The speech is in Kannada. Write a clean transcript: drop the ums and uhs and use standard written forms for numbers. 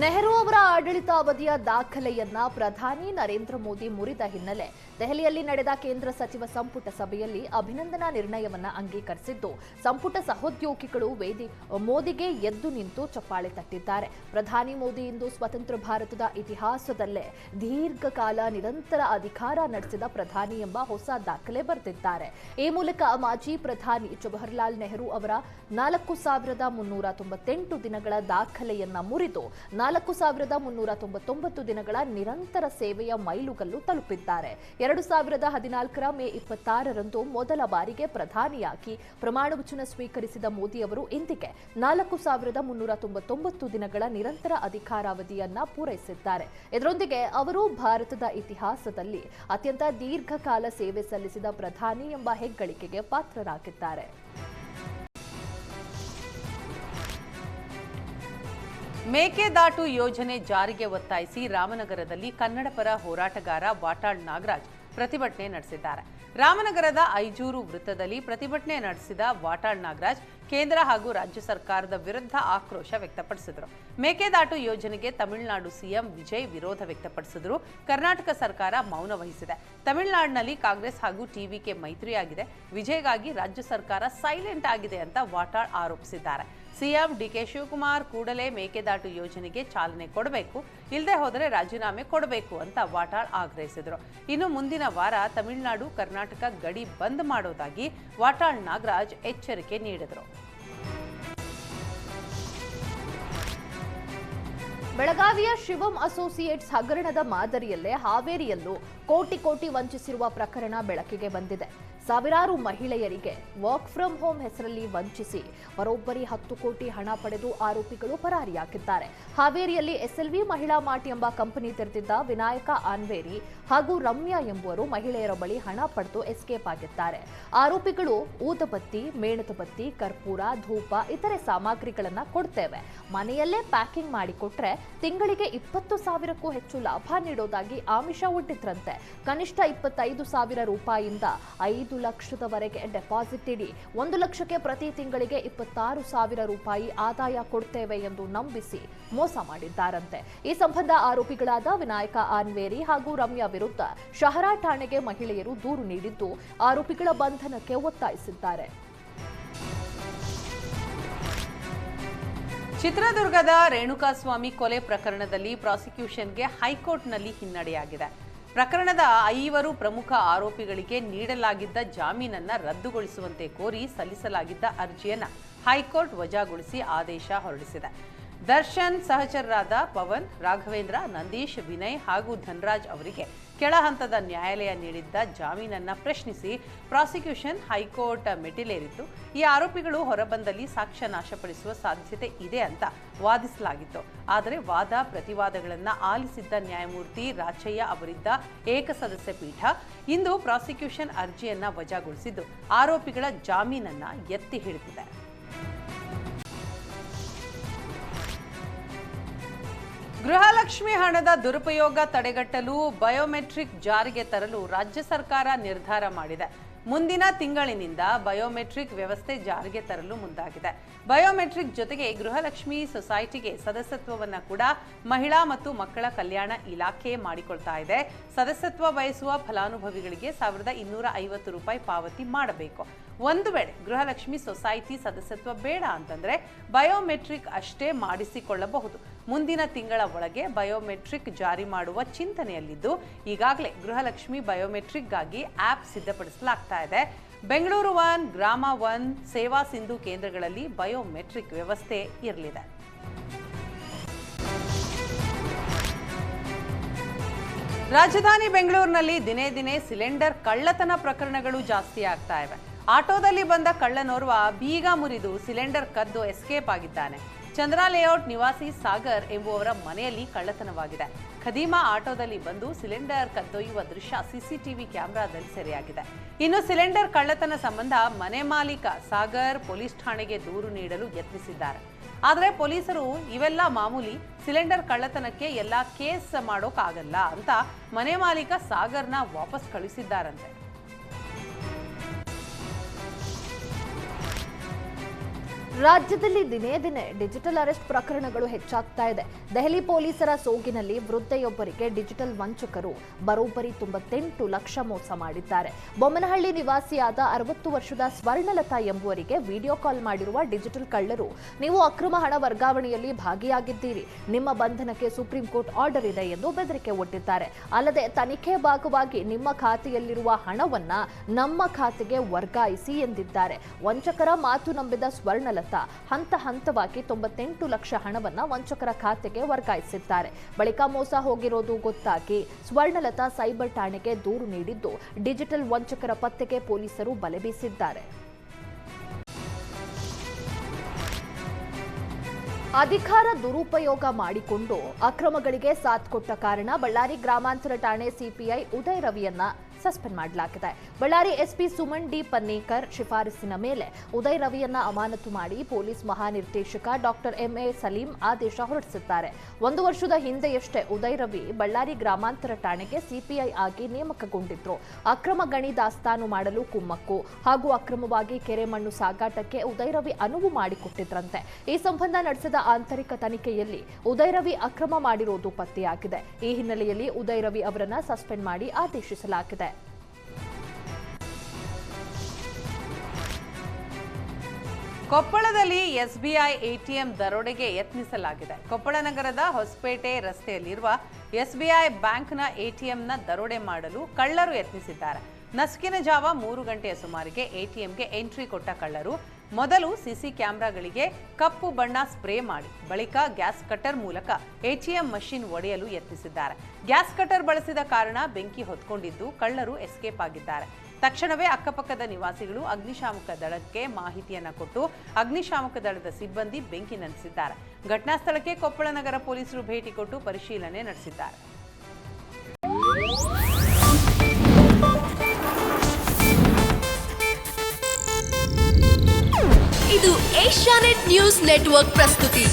ನೆಹರು ಅವರ ಆಡಳಿತಾವಧಿಯ ದಾಖಲೆಯನ್ನ ಪ್ರಧಾನಿ ನರೇಂದ್ರ ಮೋದಿ ಮುರಿದ ಹಿನ್ನೆಲೆ ದೆಹಲಿಯಲ್ಲಿ ನಡೆದ ಕೇಂದ್ರ ಸಚಿವ ಸಂಪುಟ ಸಭೆಯಲ್ಲಿ ಅಭಿನಂದನಾ ನಿರ್ಣಯವನ್ನ ಅಂಗೀಕರಿಸಿದ್ದು ಸಂಪುಟ ಸಹೋದ್ಯೋಗಿಗಳು ಮೋದಿಗೆ ಎದ್ದು ನಿಂತು ಚಪ್ಪಾಳೆ ತಟ್ಟಿದ್ದಾರೆ. ಪ್ರಧಾನಿ ಮೋದಿ ಇಂದು ಸ್ವತಂತ್ರ ಭಾರತದ ಇತಿಹಾಸದಲ್ಲೇ ದೀರ್ಘಕಾಲ ನಿರಂತರ ಅಧಿಕಾರ ನಡೆಸಿದ ಪ್ರಧಾನಿ ಎಂಬ ಹೊಸ ದಾಖಲೆ ಬರೆದಿದ್ದಾರೆ. ಈ ಮೂಲಕ ಮಾಜಿ ಪ್ರಧಾನಿ ಜವಾಹರಲಾಲ್ ನೆಹರು ಅವರ 4398 ದಿನಗಳ ದಾಖಲೆಯನ್ನ ಮುರಿದು 4399 ದಿನಗಳ ನಿರಂತರ ಸೇವೆಯ ಮೈಲುಗಲ್ಲು ತಲುಪಿದ್ದಾರೆ. 2014ರ ಮೇ 26ರಂದು ಮೊದಲ ಬಾರಿಗೆ ಪ್ರಧಾನಿಯಾಗಿ ಪ್ರಮಾಣವಚನ ಸ್ವೀಕರಿಸಿದ ಮೋದಿ ಅವರು ಇಂದಿಗೆ 4399 ದಿನಗಳ ನಿರಂತರ ಅಧಿಕಾರಾವಧಿಯನ್ನ ಪೂರೈಸಿದ್ದಾರೆ. ಇದರೊಂದಿಗೆ ಅವರು ಭಾರತದ ಇತಿಹಾಸದಲ್ಲಿ ಅತ್ಯಂತ ದೀರ್ಘಕಾಲ ಸೇವೆ ಸಲ್ಲಿಸಿದ ಪ್ರಧಾನಿ ಎಂಬ ಹೆಗ್ಗಳಿಕೆಗೆ ಪಾತ್ರರಾಗಿದ್ದಾರೆ. ಮೇಕೆದಾಟು ಯೋಜನೆ ಜಾರಿಗೆ ಒತ್ತಾಯಿಸಿ ರಾಮನಗರದಲ್ಲಿ ಕನ್ನಡಪರ ಹೋರಾಟಗಾರ ವಾಟಾಳ್ ನಾಗರಾಜ್ ಪ್ರತಿಭಟನೆ ನಡೆಸಿದ್ದಾರೆ. ರಾಮನಗರದ ಐಜೂರು ವೃತ್ತದಲ್ಲಿ ಪ್ರತಿಭಟನೆ ನಡೆಸಿದ ವಾಟಾಳ್ ನಾಗರಾಜ್ ಕೇಂದ್ರ ಹಾಗೂ ರಾಜ್ಯ ಸರ್ಕಾರದ ವಿರುದ್ಧ ಆಕ್ರೋಶ ವ್ಯಕ್ತಪಡಿಸಿದರು. ಮೇಕೆದಾಟು ಯೋಜನೆಗೆ ತಮಿಳುನಾಡು ಸಿಎಂ ವಿಜಯ್ ವಿರೋಧ ವ್ಯಕ್ತಪಡಿಸಿದರು. ಕರ್ನಾಟಕ ಸರ್ಕಾರ ಮೌನ ವಹಿಸಿದೆ. ತಮಿಳುನಾಡಿನಲ್ಲಿ ಕಾಂಗ್ರೆಸ್ ಹಾಗೂ ಟಿವಿಕೆ ಮೈತ್ರಿಯಾಗಿದೆ. ವಿಜಯ್ಗಾಗಿ ರಾಜ್ಯ ಸರ್ಕಾರ ಸೈಲೆಂಟ್ ಆಗಿದೆ ಅಂತ ವಾಟಾಳ್ ಆರೋಪಿಸಿದ್ದಾರೆ. ಸಿಎಂ ಡಿಕೆ ಶಿವಕುಮಾರ್ ಕೂಡಲೇ ಮೇಕೆದಾಟು ಯೋಜನೆಗೆ ಚಾಲನೆ ಕೊಡಬೇಕು, ಇಲ್ಲದೆ ಹೋದರೆ ರಾಜೀನಾಮೆ ಕೊಡಬೇಕು ಅಂತ ವಾಟಾಳ್ ಆಗ್ರಹಿಸಿದರು. ಇನ್ನು ಮುಂದಿನ ವಾರ ತಮಿಳುನಾಡು ಕರ್ನಾಟಕ ಗಡಿ ಬಂದ್ ಮಾಡೋದಾಗಿ ವಾಟಾಳ್ ನಾಗರಾಜ್ ಎಚ್ಚರಿಕೆ ನೀಡಿದರು. ಬೆಳಗಾವಿಯ ಶಿವಂ ಅಸೋಸಿಯೇಟ್ಸ್ ಹಗರಣದ ಮಾದರಿಯಲ್ಲೇ ಹಾವೇರಿಯಲ್ಲೂ ಕೋಟಿ ವಂಚಿಸಿರುವ ಪ್ರಕರಣ ಬೆಳಕಿಗೆ ಬಂದಿದೆ. ಸಾವಿರಾರು ಮಹಿಳೆಯರಿಗೆ ವರ್ಕ್ ಫ್ರಮ್ ಹೋಮ್ ಹೆಸರಲ್ಲಿ ವಂಚಿಸಿ ಬರೋಬ್ಬರಿ 10 ಕೋಟಿ ಹಣ ಪಡೆದು ಆರೋಪಿಗಳು ಪರಾರಿಯಾಗಿದ್ದಾರೆ. ಹಾವೇರಿಯಲ್ಲಿ ಎಸ್ಎಲ್ವಿ ಮಹಿಳಾ ಮಾರ್ಟ್ ಎಂಬ ಕಂಪನಿ ತೆರೆದಿದ್ದ ವಿನಾಯಕ ಆನ್ವೇರಿ ಹಾಗೂ ರಮ್ಯಾ ಎಂಬುವರು ಮಹಿಳೆಯರ ಬಳಿ ಹಣ ಪಡೆದು ಎಸ್ಕೇಪ್ ಆಗಿದ್ದಾರೆ. ಆರೋಪಿಗಳು ಊದಬತ್ತಿ, ಮೇಣದಬತ್ತಿ, ಕರ್ಪೂರ, ಧೂಪ ಇತರೆ ಸಾಮಗ್ರಿಗಳನ್ನ ಕೊಡ್ತೇವೆ, ಮನೆಯಲ್ಲೇ ಪ್ಯಾಕಿಂಗ್ ಮಾಡಿಕೊಟ್ರೆ ತಿಂಗಳಿಗೆ 20,000ಕ್ಕೂ ಹೆಚ್ಚು ಲಾಭ ನೀಡೋದಾಗಿ ಆಮಿಷ ಒಡ್ಡಿದ್ರಂತೆ. ಕನಿಷ್ಠ 25,000 ರೂಪಾಯಿಯಿಂದ 5 ಲಕ್ಷದವರೆಗೆ ಡೆಪಾಸಿಟ್ ಇಡಿ, 1 ಲಕ್ಷಕ್ಕೆ ಪ್ರತಿ ತಿಂಗಳಿಗೆ 26,000 ರೂಪಾಯಿ ಆದಾಯ ಕೊಡ್ತೇವೆ ಎಂದು ನಂಬಿಸಿ ಮೋಸ ಮಾಡಿದ್ದಾರಂತೆ. ಈ ಸಂಬಂಧ ಆರೋಪಿಗಳಾದ ವಿನಾಯಕ ಆನ್ವೇರಿ ಹಾಗೂ ರಮ್ಯಾ ವಿರುದ್ಧ ಶಹರಾ ಠಾಣೆಗೆ ಮಹಿಳೆಯರು ದೂರು ನೀಡಿದ್ದು ಆರೋಪಿಗಳ ಬಂಧನಕ್ಕೆ ಒತ್ತಾಯಿಸಿದ್ದಾರೆ. ಚಿತ್ರದುರ್ಗದ ರೇಣುಕಾಸ್ವಾಮಿ ಕೊಲೆ ಪ್ರಕರಣದಲ್ಲಿ ಪ್ರಾಸಿಕ್ಯೂಷನ್ಗೆ ಹೈಕೋರ್ಟ್ನಲ್ಲಿ ಹಿನ್ನಡೆಯಾಗಿದೆ. ಪ್ರಕರಣದ 5 ಪ್ರಮುಖ ಆರೋಪಿಗಳಿಗೆ ನೀಡಲಾಗಿದ್ದ ಜಾಮೀನನ್ನ ರದ್ದುಗೊಳಿಸುವಂತೆ ಕೋರಿ ಸಲ್ಲಿಸಲಾಗಿದ್ದ ಅರ್ಜಿಯನ್ನು ಹೈಕೋರ್ಟ್ ವಜಾಗೊಳಿಸಿ ಆದೇಶ ಹೊರಡಿಸಿದೆ. ದರ್ಶನ್ ಸಹಚರರಾದ ಪವನ್, ರಾಘವೇಂದ್ರ, ನಂದೀಶ್, ವಿನಯ್ ಹಾಗೂ ಧನರಾಜ್ ಅವರಿಗೆ ಕೆಳ ಹಂತದ ನ್ಯಾಯಾಲಯ ನೀಡಿದ್ದ ಜಾಮೀನನ್ನ ಪ್ರಶ್ನಿಸಿ ಪ್ರಾಸಿಕ್ಯೂಷನ್ ಹೈಕೋರ್ಟ್ ಮೆಟ್ಟಿಲೇರಿತ್ತು. ಈ ಆರೋಪಿಗಳು ಹೊರಬಂದಲ್ಲಿ ಸಾಕ್ಷ್ಯ ನಾಶಪಡಿಸುವ ಸಾಧ್ಯತೆ ಇದೆ ಅಂತ ವಾದಿಸಲಾಗಿತ್ತು. ಆದರೆ ವಾದ ಪ್ರತಿವಾದಗಳನ್ನು ಆಲಿಸಿದ್ದ ನ್ಯಾಯಮೂರ್ತಿ ರಾಚಯ್ಯ ಅವರಿದ್ದ ಏಕಸದಸ್ಯ ಪೀಠ ಇಂದು ಪ್ರಾಸಿಕ್ಯೂಷನ್ ಅರ್ಜಿಯನ್ನ ವಜಾಗೊಳಿಸಿದ್ದು ಆರೋಪಿಗಳ ಜಾಮೀನನ್ನ ಎತ್ತಿ ಹಿಡಿದಿದೆ. ಗೃಹಲಕ್ಷ್ಮಿ ಹಣದ ದುರುಪಯೋಗ ತಡೆಗಟ್ಟಲು ಬಯೋಮೆಟ್ರಿಕ್ ಜಾರಿಗೆ ತರಲು ರಾಜ್ಯ ಸರ್ಕಾರ ನಿರ್ಧಾರ ಮಾಡಿದೆ. ಮುಂದಿನ ತಿಂಗಳಿನಿಂದ ಬಯೋಮೆಟ್ರಿಕ್ ವ್ಯವಸ್ಥೆ ಜಾರಿಗೆ ತರಲು ಮುಂದಾಗಿದೆ. ಬಯೋಮೆಟ್ರಿಕ್ ಜೊತೆಗೆ ಗೃಹಲಕ್ಷ್ಮಿ ಸೊಸೈಟಿಗೆ ಸದಸ್ಯತ್ವವನ್ನು ಕೂಡ ಮಹಿಳಾ ಮತ್ತು ಮಕ್ಕಳ ಕಲ್ಯಾಣ ಇಲಾಖೆ ಮಾಡಿಕೊಳ್ತಾ ಇದೆ. ಸದಸ್ಯತ್ವ ಬಯಸುವ ಫಲಾನುಭವಿಗಳಿಗೆ 1,250 ರೂಪಾಯಿ ಪಾವತಿ ಮಾಡಬೇಕು. ಒಂದು ವೇಳೆ ಗೃಹಲಕ್ಷ್ಮಿ ಸೊಸೈಟಿ ಸದಸ್ಯತ್ವ ಬೇಡ ಅಂತಂದ್ರೆ ಬಯೋಮೆಟ್ರಿಕ್ ಅಷ್ಟೇ ಮಾಡಿಸಿಕೊಳ್ಳಬಹುದು. ಮುಂದಿನ ತಿಂಗಳ ಒಳಗೆ ಬಯೋಮೆಟ್ರಿಕ್ ಜಾರಿ ಮಾಡುವ ಚಿಂತನೆಯಲ್ಲಿದ್ದು ಈಗಾಗಲೇ ಗೃಹಲಕ್ಷ್ಮಿ ಬಯೋಮೆಟ್ರಿಕ್ಗಾಗಿ ಆಪ್ ಸಿದ್ಧಪಡಿಸಲಾಗ್ತಾ ಇದೆ. ಬೆಂಗಳೂರು 1, ಗ್ರಾಮ 1, ಸೇವಾ ಸಿಂಧು ಕೇಂದ್ರಗಳಲ್ಲಿ ಬಯೋಮೆಟ್ರಿಕ್ ವ್ಯವಸ್ಥೆ ಇರಲಿದೆ. ರಾಜಧಾನಿ ಬೆಂಗಳೂರಿನಲ್ಲಿ ದಿನೇ ದಿನೇ ಸಿಲಿಂಡರ್ ಕಳ್ಳತನ ಪ್ರಕರಣಗಳು ಜಾಸ್ತಿ ಆಗ್ತಾ ಇವೆ. ಆಟೋದಲ್ಲಿ ಬಂದ ಕಳ್ಳನೋರ್ವ ಬೀಗ ಮುರಿದು ಸಿಲಿಂಡರ್ ಕದ್ದು ಎಸ್ಕೇಪ್ ಆಗಿದ್ದಾನೆ. ಚಂದ್ರ ಲೇಔಟ್ ನಿವಾಸಿ ಸಾಗರ್ ಎಂಬುವವರ ಮನೆಯಲ್ಲಿ ಕಳ್ಳತನವಾಗಿದೆ. ಖದೀಮಾ ಆಟೋದಲ್ಲಿ ಬಂದು ಸಿಲಿಂಡರ್ ಕದ್ದೊಯ್ಯುವ ದೃಶ್ಯ ಸಿಸಿಟಿವಿ ಕ್ಯಾಮೆರಾದಲ್ಲಿ ಸೆರೆಯಾಗಿದೆ. ಇನ್ನು ಸಿಲಿಂಡರ್ ಕಳ್ಳತನ ಸಂಬಂಧ ಮನೆ ಮಾಲೀಕ ಸಾಗರ್ ಪೊಲೀಸ್ ಠಾಣೆಗೆ ದೂರು ನೀಡಲು ಯತ್ನಿಸಿದ್ದಾರೆ. ಆದರೆ ಪೊಲೀಸರು ಇವೆಲ್ಲ ಮಾಮೂಲಿ, ಸಿಲಿಂಡರ್ ಕಳ್ಳತನಕ್ಕೆ ಎಲ್ಲ ಕೇಸ್ ಮಾಡೋಕ್ಕಾಗಲ್ಲ ಅಂತ ಮನೆ ಮಾಲೀಕ ಸಾಗರ್ನ ವಾಪಸ್ ಕಳಿಸಿದ್ದಾರಂತೆ. ರಾಜ್ಯದಲ್ಲಿ ದಿನೇ ದಿನೇ ಡಿಜಿಟಲ್ ಅರೆಸ್ಟ್ ಪ್ರಕರಣಗಳು ಹೆಚ್ಚಾಗ್ತಾ ಇದೆ. ದೆಹಲಿ ಪೊಲೀಸರ ಸೋಗಿನಲ್ಲಿ ವೃದ್ಧೆಯೊಬ್ಬರಿಗೆ ಡಿಜಿಟಲ್ ವಂಚಕರು ಬರೋಬ್ಬರಿ 98 ಲಕ್ಷ ಮೋಸ ಮಾಡಿದ್ದಾರೆ. ಬೊಮ್ಮನಹಳ್ಳಿ ನಿವಾಸಿಯಾದ 60 ವರ್ಷದ ಸ್ವರ್ಣಲತಾ ಎಂಬುವರಿಗೆ ವಿಡಿಯೋ ಕಾಲ್ ಮಾಡಿರುವ ಡಿಜಿಟಲ್ ಕಳ್ಳರು, ನೀವು ಅಕ್ರಮ ಹಣ ವರ್ಗಾವಣೆಯಲ್ಲಿ ಭಾಗಿಯಾಗಿದ್ದೀರಿ, ನಿಮ್ಮ ಬಂಧನಕ್ಕೆ ಸುಪ್ರೀಂ ಕೋರ್ಟ್ ಆರ್ಡರ್ ಇದೆ ಎಂದು ಬೆದರಿಕೆ ಒಡ್ಡಿದ್ದಾರೆ. ಅಲ್ಲದೆ ತನಿಖೆ ಭಾಗವಾಗಿ ನಿಮ್ಮ ಖಾತೆಯಲ್ಲಿರುವ ಹಣವನ್ನ ನಮ್ಮ ಖಾತೆಗೆ ವರ್ಗಾಯಿಸಿ ಎಂದಿದ್ದಾರೆ. ವಂಚಕರ ಮಾತು ನಂಬಿದ ಸ್ವರ್ಣಲತಾ ಹಂತ ಹಂತವಾಗಿ 98 ಲಕ್ಷ ಹಣವನ್ನ ವಂಚಕರ ಖಾತೆಗೆ ವರ್ಗಾಯಿಸಿದ್ದಾರೆ. ಬಳಿಕ ಮೋಸ ಹೋಗಿರೋದು ಗೊತ್ತಾಗಿ ಸ್ವರ್ಣಲತಾ ಸೈಬರ್ ಠಾಣೆಗೆ ದೂರು ನೀಡಿದ್ದು, ಡಿಜಿಟಲ್ ವಂಚಕರ ಪತ್ತೆಗೆ ಪೊಲೀಸರು ಬಲೆ ಬೀಸಿದ್ದಾರೆ. ಅಧಿಕಾರ ದುರುಪಯೋಗ ಮಾಡಿಕೊಂಡು ಅಕ್ರಮಗಳಿಗೆ ಸಾಥ್ ಕೊಟ್ಟ ಕಾರಣ ಬಳ್ಳಾರಿ ಗ್ರಾಮಾಂತರ ಠಾಣೆ ಸಿಪಿಐ ಉದಯ್ ರವಿಯನ್ನ ಸಸ್ಪೆಂಡ್ ಮಾಡಲಾಗಿದೆ. ಬಳ್ಳಾರಿ ಎಸ್ಪಿ ಸುಮನ್ ಡಿ ಪನ್ನೇಕರ್ ಶಿಫಾರಸಿನ ಮೇಲೆ ಉದಯ್ ರವಿಯನ್ನ ಅಮಾನತು ಮಾಡಿ ಪೊಲೀಸ್ ಮಹಾನಿರ್ದೇಶಕ ಡಾಕ್ಟರ್ ಎಂಎ ಸಲೀಂ ಆದೇಶ ಹೊರಡಿಸಿದ್ದಾರೆ. 1 ವರ್ಷದ ಹಿಂದೆಯಷ್ಟೇ ಉದಯ್ ರವಿ ಬಳ್ಳಾರಿ ಗ್ರಾಮಾಂತರ ಠಾಣೆಗೆ ಸಿಪಿಐ ಆಗಿ ನೇಮಕಗೊಂಡಿದ್ರು. ಅಕ್ರಮ ಗಣಿ ದಾಸ್ತಾನು ಮಾಡಲು ಕುಮ್ಮಕ್ಕು ಹಾಗೂ ಅಕ್ರಮವಾಗಿ ಕೆರೆ ಮಣ್ಣು ಸಾಗಾಟಕ್ಕೆ ಉದಯ್ ರವಿ ಅನುವು ಮಾಡಿಕೊಟ್ಟಿದ್ರಂತೆ. ಈ ಸಂಬಂಧ ನಡೆಸಿದ ಆಂತರಿಕ ತನಿಖೆಯಲ್ಲಿ ಉದಯ್ ರವಿ ಅಕ್ರಮ ಮಾಡಿರೋದು ಪತ್ತೆಯಾಗಿದೆ. ಈ ಹಿನ್ನೆಲೆಯಲ್ಲಿ ಉದಯ್ ರವಿ ಅವರನ್ನ ಸಸ್ಪೆಂಡ್ ಮಾಡಿ ಆದೇಶಿಸಲಾಗಿದೆ. ಕೊಪ್ಪಳದಲ್ಲಿ ಎಸ್ಬಿಐ ಎಟಿಎಂ ದರೋಡೆಗೆ ಯತ್ನಿಸಲಾಗಿದೆ. ಕೊಪ್ಪಳ ನಗರದ ಹೊಸಪೇಟೆ ರಸ್ತೆಯಲ್ಲಿರುವ ಎಸ್ಬಿಐ ಬ್ಯಾಂಕ್ನ ಎಟಿಎಂನ ದರೋಡೆ ಮಾಡಲು ಕಳ್ಳರು ಯತ್ನಿಸಿದ್ದಾರೆ. ನಸುಕಿನ ಜಾವ 3 ಗಂಟೆಯ ಸುಮಾರಿಗೆ ಎಟಿಎಂಗೆ ಎಂಟ್ರಿ ಕೊಟ್ಟ ಕಳ್ಳರು ಮೊದಲು ಸಿಸಿ ಕ್ಯಾಮೆರಾಗಳಿಗೆ ಕಪ್ಪು ಬಣ್ಣ ಸ್ಪ್ರೇ ಮಾಡಿ ಬಳಿಕ ಗ್ಯಾಸ್ ಕಟರ್ ಮೂಲಕ ಎಟಿಎಂ ಮಷಿನ್ ಒಡೆಯಲು ಯತ್ನಿಸಿದ್ದಾರೆ. ಗ್ಯಾಸ್ ಕಟರ್ ಬಳಸಿದ ಕಾರಣ ಬೆಂಕಿ ಹೊತ್ಕೊಂಡಿದ್ದು ಕಳ್ಳರು ಎಸ್ಕೇಪ್ ಆಗಿದ್ದಾರೆ. ತಕ್ಷಣವೇ ಅಕ್ಕಪಕ್ಕದ ನಿವಾಸಿಗಳು ಅಗ್ನಿಶಾಮಕ ದಳಕ್ಕೆ ಮಾಹಿತಿಯನ್ನ ಕೊಟ್ಟು ಅಗ್ನಿಶಾಮಕ ದಳದ ಸಿಬ್ಬಂದಿ ಬೆಂಕಿ ನಂದಿಸಿದ್ದಾರೆ. ಘಟನಾ ಸ್ಥಳಕ್ಕೆ ಕೊಪ್ಪಳ ನಗರ ಪೊಲೀಸರು ಭೇಟಿ ಕೊಟ್ಟು ಪರಿಶೀಲನೆ ನಡೆಸಿದ್ದಾರೆ. ಇದು ಏಷ್ಯಾನೆಟ್ ನ್ಯೂಸ್ ನೆಟ್ವರ್ಕ್ ಪ್ರಸ್ತುತಿ.